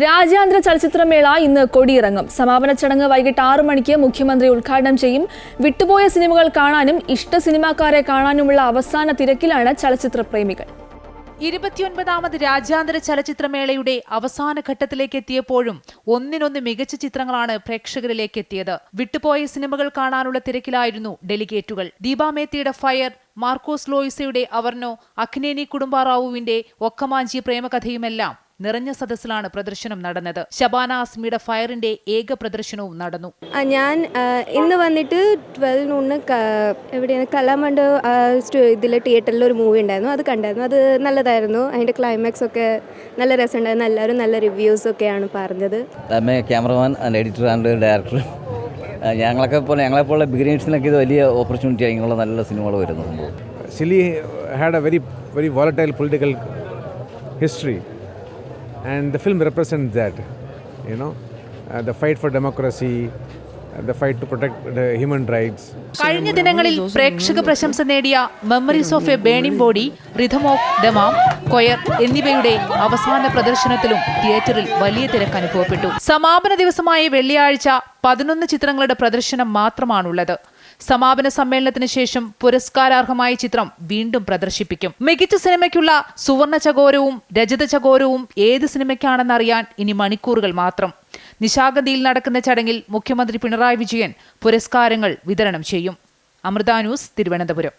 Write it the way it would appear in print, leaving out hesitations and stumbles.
രാജ്യാന്തര ചലച്ചിത്രമേള ഇന്ന് കൊടിയിറങ്ങും. സമാപന ചടങ്ങ് വൈകിട്ട് 6 മണിക്ക് മുഖ്യമന്ത്രി ഉദ്ഘാടനം ചെയ്യും. വിട്ടുപോയ സിനിമകൾ കാണാനും ഇഷ്ട സിനിമാക്കാരെ കാണാനുമുള്ള അവസാന തിരക്കിലാണ് ചലച്ചിത്ര പ്രേമികൾ. 29ാമത് രാജ്യാന്തര ചലച്ചിത്രമേളയുടെ അവസാന ഘട്ടത്തിലേക്ക് എത്തിയപ്പോഴും ഒന്നിനൊന്ന് മികച്ച ചിത്രങ്ങളാണ് പ്രേക്ഷകരിലേക്ക് എത്തിയത്. വിട്ടുപോയ സിനിമകൾ കാണാനുള്ള തിരക്കിലായിരുന്നു ഡെലിഗേറ്റുകൾ. ദീപാ മേത്തിയുടെ ഫയർ, മാർക്കോസ് ലോയിസയുടെ അവർണോ, അഖ്നേനി കുടുംബറാവുവിന്റെ ഒക്കമാഞ്ചി പ്രേമകഥയുമെല്ലാം നിറഞ്ഞ സദസ്സിലാണ് പ്രദർശനം നടന്നത്. ശബാന ആസ്മിയുടെ ഫയറിന്റെ ഏക പ്രദർശനവും നടന്നു. ഞാൻ ഇന്ന് വന്നിട്ട് 12 നോണിന് എവിടെയാണ് കലാമണ്ഡ ഇതിൽ തിയേറ്ററിൽ ഒരു മൂവി ഉണ്ടായിരുന്നു, അത് കണ്ടായിരുന്നു. അത് നല്ലതായിരുന്നു. അതിൻ്റെ ക്ലൈമാക്സ് ഒക്കെ നല്ല രസമുണ്ടായിരുന്നു. എല്ലാവരും നല്ല റിവ്യൂസ് ഒക്കെയാണ് പറഞ്ഞത്. Cameraman and editor and director ഞങ്ങളെപ്പോലുള്ള ബിഗിനേഴ്സിനൊക്കെ ഇത് വലിയ ഓപ്പർച്യൂണിറ്റി ആയിട്ടുള്ള നല്ല സിനിമകൾ വരുന്ന സംഭവം. Chile had a very volatile political history. And the film represents that, the fight for democracy, the fight to protect the human rights. കഴിഞ്ഞ ദിനങ്ങളിൽ പ്രേക്ഷക പ്രശംസ നേടിയ memories of a burning body, rhythm of Dammam, choir എന്നിവയുടെ അവസാന പ്രദർശനത്തിലും തിയേറ്ററിൽ വലിയ തിരക്ക് അനുഭവപ്പെട്ടു. സമാപന ദിവസമായ വെള്ളിയാഴ്ച 11 ചിത്രങ്ങളുടെ പ്രദർശനം മാത്രമാണുള്ളത്. സമാപന സമ്മേളനത്തിന് ശേഷം പുരസ്കാരാർഹമായ ചിത്രം വീണ്ടും പ്രദർശിപ്പിക്കും. മികച്ച സിനിമയ്ക്കുള്ള സുവർണ ചകോരവും രജത ചകോരവും ഏത് സിനിമയ്ക്കാണെന്നറിയാൻ ഇനി മണിക്കൂറുകൾ മാത്രം. നിശാഗന്ധിയിൽ നടക്കുന്ന ചടങ്ങിൽ മുഖ്യമന്ത്രി പിണറായി വിജയൻ പുരസ്കാരങ്ങൾ വിതരണം ചെയ്യും. അമൃത ന്യൂസ്, തിരുവനന്തപുരം.